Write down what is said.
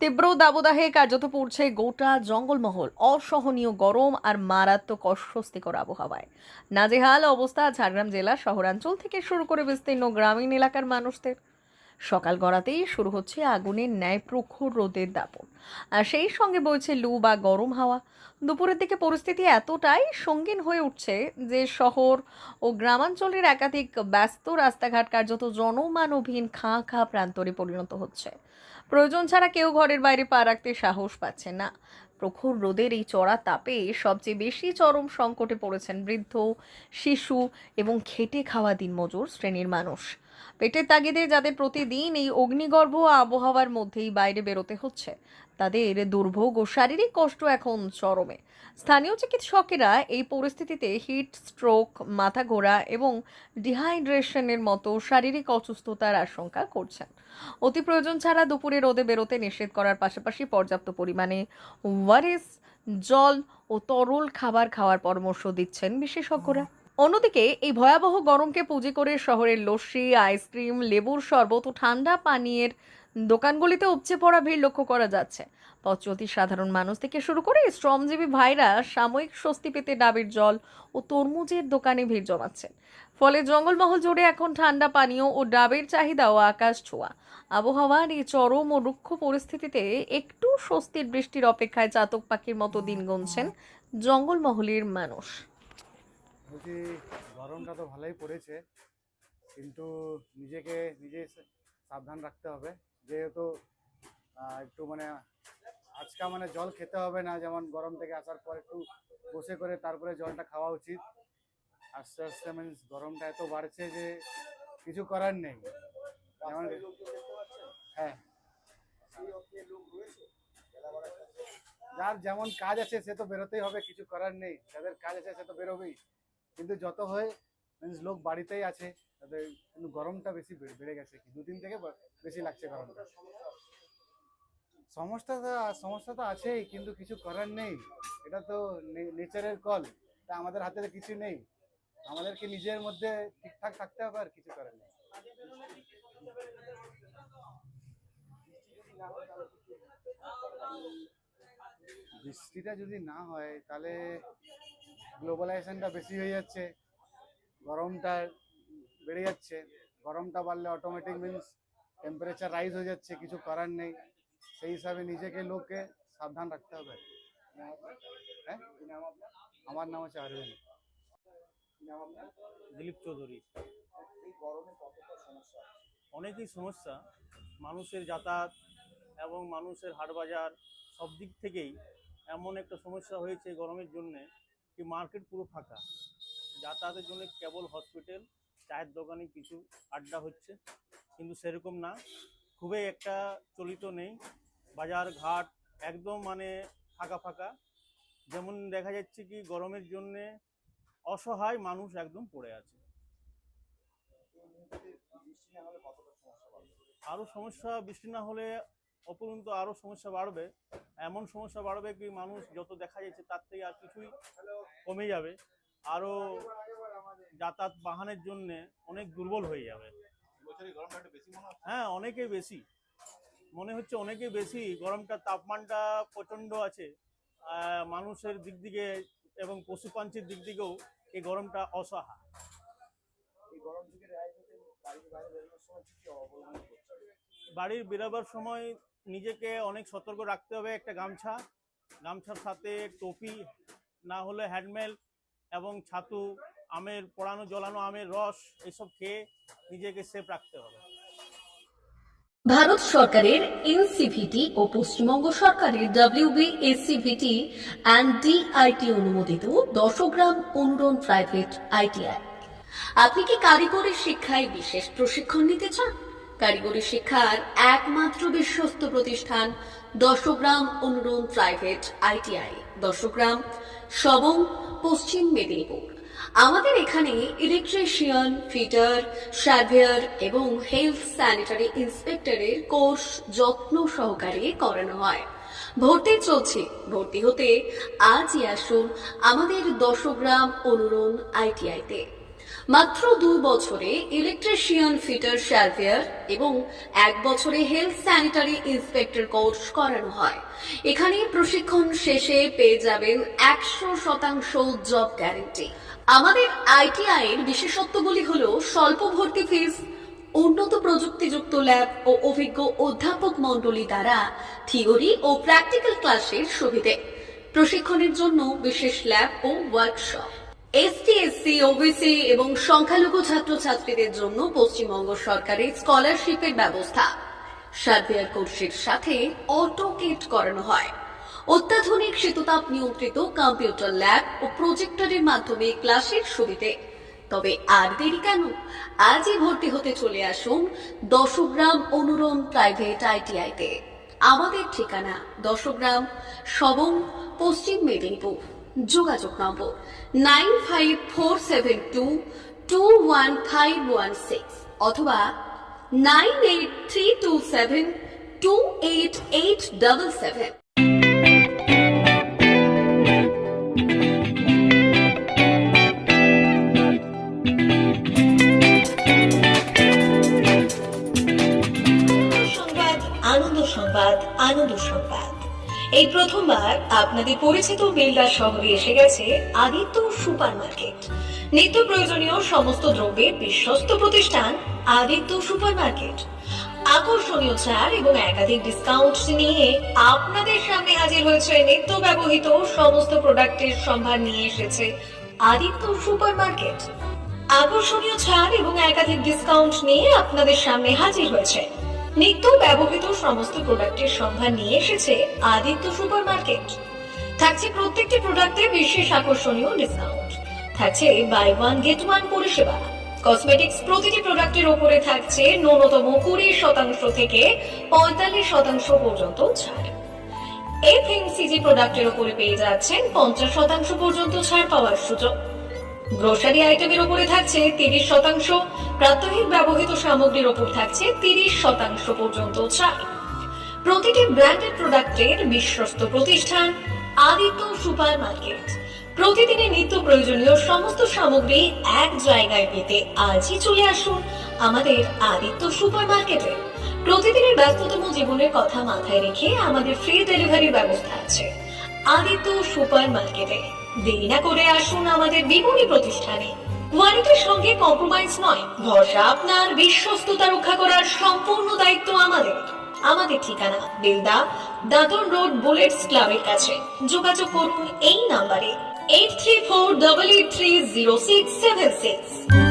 তীব্র দাবদাহে কার্যত পড়ছে গোটা জঙ্গলমহল। অসহনীয় গরম আর মারাত্মক অস্বস্তিকর আবহাওয়ায় নাজেহাল অবস্থা ঝাড়গ্রাম জেলার শহরাঞ্চল থেকে শুরু করে বিস্তীর্ণ গ্রামীণ এলাকার মানুষদের। সকাল গড়াতেই শুরু হচ্ছে আগুনের ন্যায় প্রখর রোদের দাপট, আর সেই সঙ্গে বইছে লু বা গরম হাওয়া। দুপুরের দিকে পরিস্থিতি এতটাই সঙ্গীন হয়ে উঠছে যে শহর ও গ্রামাঞ্চলের একাধিক ব্যস্ত রাস্তাঘাট কার্যত জনমানবহীন খাঁ খাঁ প্রান্তরে পরিণত হচ্ছে। প্রয়োজন ছাড়া কেউ ঘরের বাইরে পা রাখতে সাহস পাচ্ছে না। প্রখর রোদের এই চড়া তাপে সবচেয়ে বেশি চরম সংকটে পড়েছেন বৃদ্ধ, শিশু এবং খেটে খাওয়া দিনমজুর শ্রেণীর মানুষ। পেটের তাগিদে যাদের প্রতিদিন এই অগ্নিগর্ভ আবহাওয়ার মধ্যেই বাইরে বেরোতে হচ্ছে, তাদের দুর্ভোগ ও শারীরিক কষ্ট এখন চরমে। স্থানীয় চিকিৎসকেরা এই পরিস্থিতিতে হিট স্ট্রোক, মাথা ঘোরা এবং ডিহাইড্রেশনের মতো শারীরিক অসুস্থতার আশঙ্কা করছেন। অতি প্রয়োজন ছাড়া দুপুরে রোদে বেরোতে নিষেধ করার পাশাপাশি পর্যাপ্ত পরিমাণে ওআরএস, জল ও তরল খাবার খাওয়ার পরামর্শ দিচ্ছেন বিশেষজ্ঞরা। অন্যদিকে এই ভয়াবহ গরমকে পুঁজি করে শহরের লস্যি, আইসক্রিম, লেবুর শরবত ও ঠান্ডা পানীয়ের দোকানগুলিতে উপচে পড়া ভিড় লক্ষ্য করা যাচ্ছে। পথচলতি সাধারণ মানুষ থেকে শুরু করে শ্রমজীবী ভাইরা সাময়িক স্বস্তি পেতে ডাবের জল ও তরমুজের দোকানে ভিড় জমাচ্ছেন। ফলে জঙ্গলমহল জুড়ে এখন ঠান্ডা পানীয় ও ডাবের চাহিদাও আকাশ ছোঁয়া। আবহাওয়ার এই চরম ও রুক্ষ পরিস্থিতিতে একটু স্বস্তির বৃষ্টির অপেক্ষায় চাতক পাখির মতো দিন গুনছেন জঙ্গলমহলের মানুষ। বলছি, গরমটা তো ভালোই পড়েছে, কিন্তু নিজে সাবধান রাখতে হবে। যেহেতু একটু আজকা জল খেতে হবে না, যেমন গরম থেকে আসার পর একটু বসে করে তারপরে জলটা খাওয়া উচিত। আস্তে আস্তে গরমটা এত বাড়ছে যে কিছু করার নেই। যেমন হ্যাঁ, যার যেমন কাজ আছে সে তো বেরোতেই হবে, কিছু করার নেই। যাদের কাজ আছে সে তো বেরোবেই, কিন্তু যত হয় লোক বাড়িতেই আছে, তাদের কিন্তু গরমটা বেশি বেড়ে গেছে। কি 2 দিন থেকে বেশি লাগছে গরমটা। সমস্যা তো আছেই, কিন্তু কিছু করার নেই। এটা তো নেচারের কল, তা আমাদের হাতে কিছু নেই। আমাদেরকে নিজের মধ্যে ঠিকঠাক থাকতে হবে, আর কিছু করার নেই। বৃষ্টিটা যদি না হয় তাহলে গ্লোবালাইজেশনটা বেশি হয়ে যাচ্ছে, গরমটা বেড়ে যাচ্ছে। গরমটা বাড়লে অটোমেটিক টেম্পারেচার রাইজ হয়ে যাচ্ছে, কিছু করার নেই। সেই হিসাবে নিজেকে লোককে সাবধান রাখতে হবে। হ্যাঁ, আমার নাম হচ্ছে অরবিন্দ। দিলীপ চৌধুরী। অনেকই সমস্যা, মানুষের যাতায়াত এবং মানুষের হাটবাজার সব দিক থেকেই এমন একটা সমস্যা হয়েছে গরমের জন্যে কি মার্কেট পুরো ফাঁকা। যাতায়াতের জন্য কেবল হসপিটাল, চায়ের দোকানে কিছু আড্ডা হচ্ছে, কিন্তু সেরকম না, খুবই একটা চলিত নেই। বাজার ঘাট একদম ফাঁকা ফাঁকা। যেমন দেখা যাচ্ছে কি গরমের জন্যে অসহায় মানুষ একদম পড়ে আছে। আরও সমস্যা, বৃষ্টি না হলে অপরন্ত আরও সমস্যা বাড়বে। এমন সমস্যা বাড়বে কি মানুষ যত দেখা যাচ্ছে তার থেকে আর কিছুই কমে যাবে। আরও যাতায়াত বাহনের জন্য অনেক দুর্বল হয়ে যাবে। হ্যাঁ, অনেকেই বেশি মনে হচ্ছে, অনেকেই বেশি। গরমটা তাপমানটা প্রচণ্ড আছে। মানুষের দিক থেকে এবং পশু পাখির দিক থেকেও এই গরমটা অসহায়। বাড়ির বেরোবার সময় নিজেকে অনেক সতর্ক রাখতে হবে। একটা গামছার সাথে টুপি, না হলে হেলমেট এবং ছাতু, জলানো আমের রস এসব খেয়ে নিজেকে সেফ রাখতে হবে। ভারত সরকারের এনসিভিটি ও পশ্চিমবঙ্গ সরকারের WBSCVT অ্যান্ড DIT অনুমোদিত 10 গ্রাম অনুরণ প্রাইভেট ITI। আপনি কি কারিগরি শিক্ষায় বিশেষ প্রশিক্ষণ নিতে চান? কারিগরি শিক্ষার একমাত্র বিশ্বস্ত প্রতিষ্ঠান 10 গ্রাম অনুরণ প্রাইভেট ITI, 10 গ্রাম, সবং, পশ্চিম মেদিনীপুর। আমাদের এখানে ইলেকট্রিশিয়ান, ফিটার, সার্ভেয়ার এবং হেলথ স্যানিটারি ইন্সপেক্টরের কোর্স যত্ন সহকারে করানো হয়। ভর্তি চলছে। ভর্তি হতে আজই আসুন আমাদের 10 গ্রাম অনুরণ ITI তে। মাত্র 2 বছরে ইলেকট্রিশিয়ান ফিটার সার্ভেয়ার এবং 1 বছরে হেলথ স্যানিটারি ইন্সপেক্টর কোর্স করানো হয়। এখানে প্রশিক্ষণ শেষে পেয়ে যাবেন 100% জব গ্যারান্টি। আমাদের আইটিআই এর বিশেষত্বগুলি হলো স্বল্প ভর্তি ফিস, উন্নত প্রযুক্তিযুক্ত ল্যাব ও অভিজ্ঞ অধ্যাপক মণ্ডলী দ্বারা থিওরি ও প্র্যাকটিক্যাল ক্লাসের সুবিধে, প্রশিক্ষণের জন্য বিশেষ ল্যাব ও ওয়ার্কশপ, এসটি, এসসি, ওবিসি এবং সংখ্যালঘু ছাত্রছাত্রীদের জন্য পশ্চিমবঙ্গ সরকারের স্কলারশিপের ব্যবস্থা। সার্ভেয়ার কোর্সের সাথে অটোকেট করানো হয়। অত্যাধুনিক শীততাপ নিয়ন্ত্রিত কম্পিউটার ল্যাব ও প্রজেক্টরের মাধ্যমে ক্লাসের সুবিধে। তবে আর দেরি কেন, আজই ভর্তি হতে চলে আসুন দশগ্রাম অনুরণ প্রাইভেট আইটিআইতে। আমাদের ঠিকানা দশগ্রাম, সবং, পশ্চিম মেদিনীপুর। যোগাযোগ নম্বর 9547221516 অথবা 9832728877। আনন্দ সংবাদ, আনন্দ সংবাদ। এই প্রথমবার আপনাদের পরিচিত বেলদা শহরে এসে গেছে আদিত্য সুপার মার্কেট। নিত্য প্রয়োজনীয় সমস্ত দ্রব্যের বিশ্বস্ত প্রতিষ্ঠান আদিত্য সুপার মার্কেট। আকর্ষণীয় ছাড় এবং একাধিক ডিসকাউন্ট নিয়ে আপনাদের সামনে হাজির হয়েছে। নিত্য ব্যবহৃত সমস্ত প্রোডাক্টের সম্ভার নিয়ে এসেছে আদিত্য সুপার মার্কেট। আকর্ষণীয় ছাড় এবং একাধিক ডিসকাউন্ট নিয়ে আপনাদের সামনে হাজির হয়েছে। নিত্য ব্যবহৃত সমস্ত প্রোডাক্টের সম্ভার নিয়ে এসেছে আদিত্য সুপার মার্কেট। থাকছে প্রত্যেকটি প্রোডাক্টে বিশেষ আকর্ষণীয় ডিসকাউন্ট, থাকছে বাই ওয়ান গেট ওয়ান পরিষেবা। কসমেটিক্স প্রতিটি প্রোডাক্টের উপরে থাকছে ন্যূনতম 20% থেকে 45% পর্যন্ত ছাড়। এফএমসিজি প্রোডাক্টের উপরে পেয়ে যাচ্ছেন 50% পর্যন্ত ছাড় পাওয়ার সুযোগ। গ্রোসারি আইটেমের উপরে থাকছে 30%, প্রাত্যহিক ব্যবহৃত সামগ্রীর উপর থাকছে 30% পর্যন্ত ছাড়। প্রতিটি ব্র্যান্ডেড প্রোডাক্টের বিশ্বস্ত প্রতিষ্ঠান আদিত্য সুপার মার্কেট। প্রতিদিনের নিত্য প্রয়োজনীয় সমস্ত সামগ্রী এক জায়গায় পেতে আজই চলে আসুন আমাদের আদিত্য সুপার মার্কেটে। প্রতিদিনের ব্যস্ততম জীবনের কথা মাথায় রেখে আমাদের ফ্রি ডেলিভারির ব্যবস্থা আছে আদিত্য সুপার মার্কেটে। দেরি না করে আসুন আমাদের বিপণী প্রতিষ্ঠানে। কোয়ালিটির সঙ্গে কম্প্রোমাইজ নয়, ভরসা আপনার, বিশ্বস্ততা রক্ষা করার সম্পূর্ণ দায়িত্ব আমাদের। আমাদের ঠিকানা বেলদা, দাঁতন রোড, বুলেটস ক্লাবের কাছে। যোগাযোগ করুন এই নাম্বারে 8348830676।